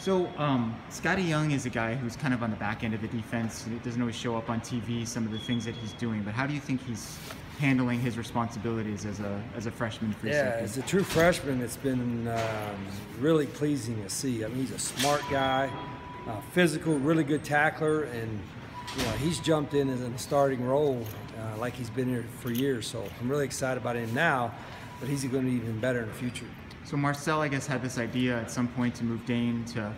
So, Scottie Young is a guy who's kind of on the back end of the defense. It doesn't always show up on TV, some of the things that he's doing, but how do you think he's handling his responsibilities as a freshman free Yeah, safety? as a true freshman, it's been really pleasing to see. I mean, he's a smart guy, physical, really good tackler, and he's jumped in as a starting role like he's been here for years. So I'm really excited about him now, but he's going to be even better in the future. So Marcel, I guess, had this idea at some point to move Dane to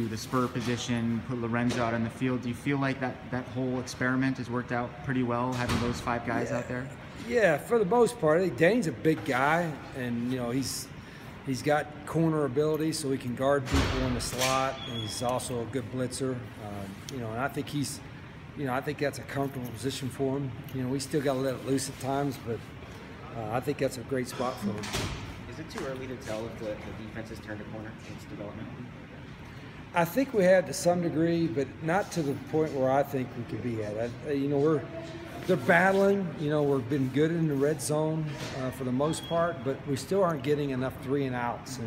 the spur position, put Lorenzo out on the field. Do you feel like that whole experiment has worked out pretty well, having those five guys out there? Yeah, for the most part. I think Dane's a big guy, and he's got corner ability, so he can guard people in the slot, and he's also a good blitzer. And I think I think that's a comfortable position for him. We still got to let it loose at times, but I think that's a great spot for him. Is it too early to tell if the defense has turned a corner in its development? I think we have to some degree, but not to the point where I think we could be at. They're battling. We've been good in the red zone for the most part, but we still aren't getting enough 3 and outs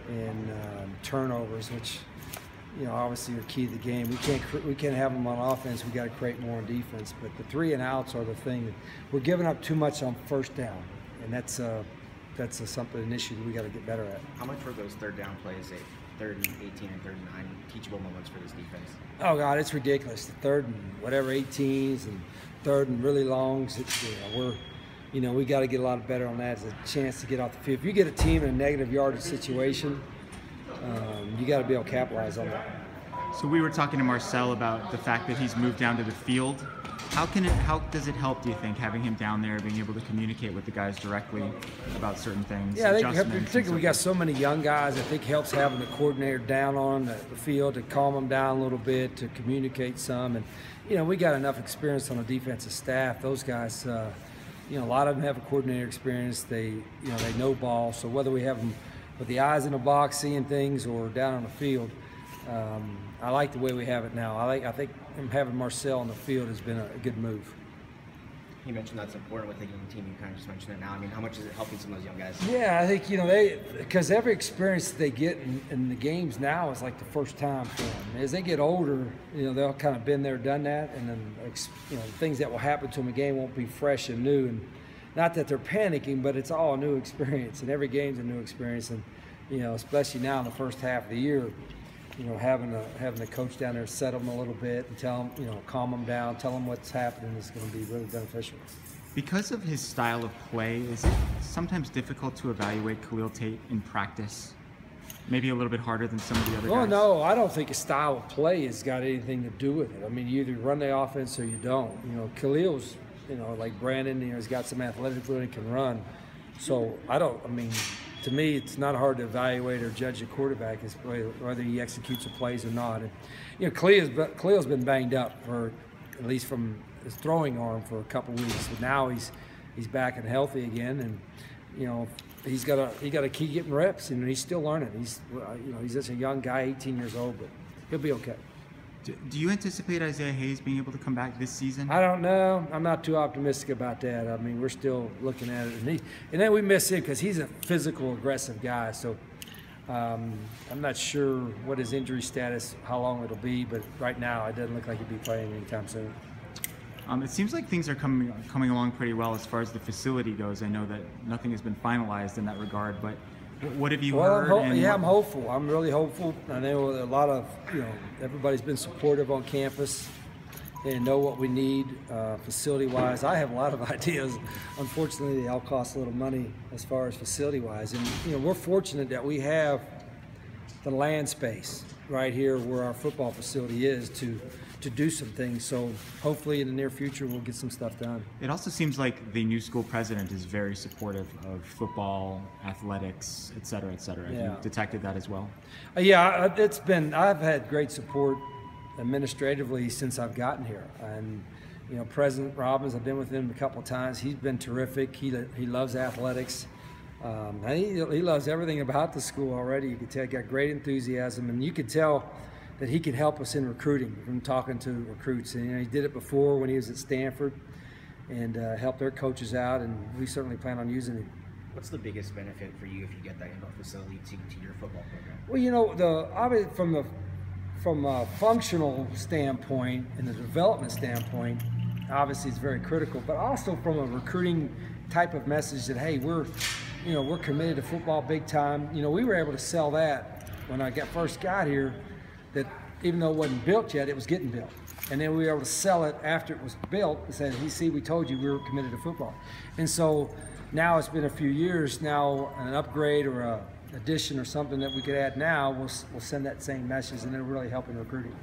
and turnovers, which obviously are key to the game. We can't have them on offense. We got to create more on defense. But the 3 and outs are the thing that we're giving up too much on first down, and that's an issue that we got to get better at. How much were those third down plays, 30, 18, and 39, teachable moments for this defense? Oh God, it's ridiculous. The third and whatever 18s and third and really longs. We got to get a lot better on that as a chance to get off the field. If you get a team in a negative yardage situation, you got to be able to capitalize on that. So we were talking to Marcel about the fact that he's moved down to the field. How does it help, do you think, having him down there, being able to communicate with the guys directly about certain things? Yeah, I think particularly we got so many young guys. I think helps having the coordinator down on the field to calm them down a little bit, to communicate some. And we got enough experience on the defensive staff. Those guys, a lot of them have a coordinator experience. They know ball. So whether we have them with the eyes in the box seeing things or down on the field, I like the way we have it now. I think having Marcel on the field has been a good move. You mentioned that's important with the young team. You kind of just mentioned it now. I mean, how much is it helping some of those young guys? Yeah, I think because every experience that they get in the games now is like the first time for them. As they get older, they'll kind of been there, done that, and then things that will happen to them in the game won't be fresh and new. And not that they're panicking, but it's all a new experience, and every game's a new experience. And especially now in the first half of the year. Having the coach down there set them a little bit and tell them, calm them down, tell them what's happening is going to be really beneficial. Because of his style of play, is it sometimes difficult to evaluate Khalil Tate in practice? Maybe a little bit harder than some of the other guys? Oh, no, I don't think his style of play has got anything to do with it. I mean, you either run the offense or you don't. Khalil's, like Brandon, he's got some athletic ability, can run. So to me, it's not hard to evaluate or judge a quarterback as whether he executes the plays or not. And, Khalil's been banged up at least from his throwing arm for a couple weeks. But now he's back and healthy again, and he's got to keep getting reps. He's still learning. He's just a young guy, 18 years old, but he'll be okay. Do you anticipate Isaiah Hayes being able to come back this season? I don't know. I'm not too optimistic about that. I mean, we're still looking at it. And then we miss him because he's a physical, aggressive guy. So I'm not sure what his injury status, how long it'll be. But right now, it doesn't look like he'll be playing anytime soon. It seems like things are coming along pretty well as far as the facility goes. I know that nothing has been finalized in that regard, but what have you heard? I'm hopeful. I'm really hopeful. I know a lot of, everybody's been supportive on campus and know what we need facility-wise. I have a lot of ideas. Unfortunately, they all cost a little money as far as facility-wise. And, we're fortunate that we have the land space right here where our football facility is to do some things. So hopefully in the near future we'll get some stuff done. It also seems like the new school president is very supportive of football, athletics, et cetera, et cetera. Have you detected that as well? Yeah, I've had great support administratively since I've gotten here. And President Robbins, I've been with him a couple of times. He's been terrific. He loves athletics. And he loves everything about the school already. You could tell he got great enthusiasm, and you could tell that he could help us in recruiting from talking to recruits. And he did it before when he was at Stanford and helped their coaches out, and we certainly plan on using him. What's the biggest benefit for you if you get that indoor facility to your football program? Well, you know, obviously from a functional standpoint and the development standpoint, obviously it's very critical, but also from a recruiting type of message that, hey, we're committed to football big time. You know, we were able to sell that when I first got here, that even though it wasn't built yet, it was getting built. And then we were able to sell it after it was built and said, hey, see, we told you we were committed to football. And so now it's been a few years now, an upgrade or a addition or something that we could add now will send that same message, and it'll really help in recruiting.